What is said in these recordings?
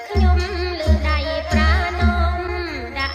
ខ្ញុំលឺដៃប្រានំដាក់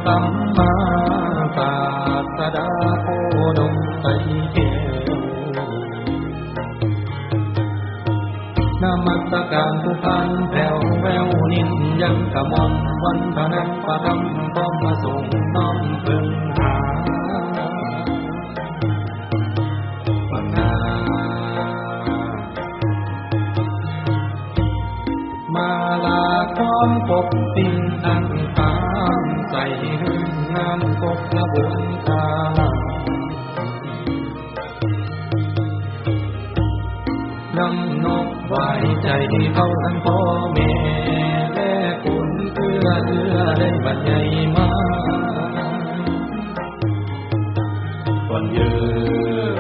สัมมาศาสดาโคดมใสแก้วนมัสการผู้พันแผ่วแววนิ่งยังกะมองวันพนันประทำพร้อมมาส่งน้อมพึงหาปัญหามาลาความปกปิงอันตามใส่หึงงามกบกระบวนตานำนกไว้ใจเขาทั้งพ่อแม่และคุณเอื้อได้บัดใหญ่มาก่อนยืน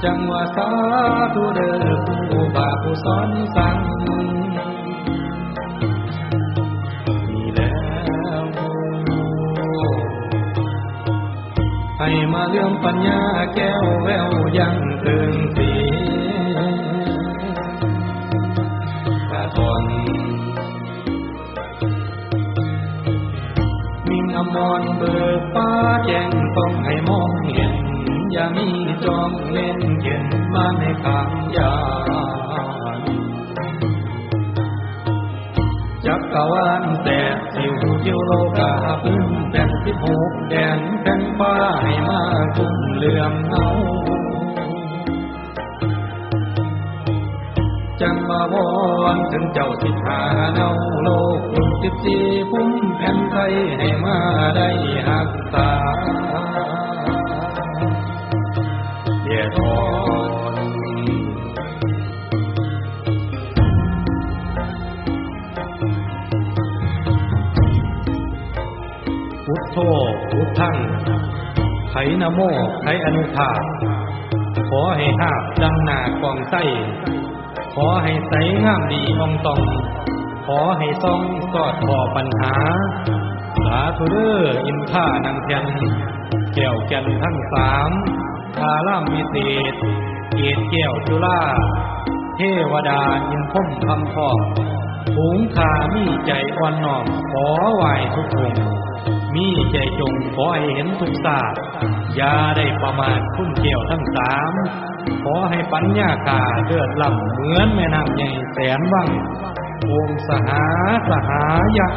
จังว่าสาธุเด้อผู้บาผู้สอนสั่งมีแล้วให้มาเรื่องปัญญาแก้วแววยังเตือนสีกาทนมิ่งอมรเบิกฟ้าแจ้งต้องให้มองเห็นอย่ามีจอมเล่นเขียนมาในขางยานจักรวาลแตกสิวจิวโลกาพื้นแผ่น16แดนแผ่นฟ้าให้มาคุ้มเลื่อมเอาจังมาวอนถึงเจ้าสิหาเนาโลก14พุ่มแผ่นไทยให้มาได้หักษาเดียทอนพุทโธพุทธังไขนะโมไขอนุภาพขอให้หาบดังหน้ากองไส้ขอให้ใสงามดีอองตองขอให้ซ่องสอดขอปัญหาสาธุเด้ออินท่านางแผ่นแก้วแก่นทั้ง3อารามวิเศษเกศแก้วจุฬาเทวดาอินพรหมคำทองฝูงข้ามีใจอ่อนน้อมขอไหว้ทุกองค์มีใจจงขอให้เห็นทุกศาสตร์อย่าได้ประมาทคุณแก้วทั้ง3ขอให้ปัญญากาเลือดล่ำเหมือนแม่น้ำใหญ่แสนวังโอมสหายะ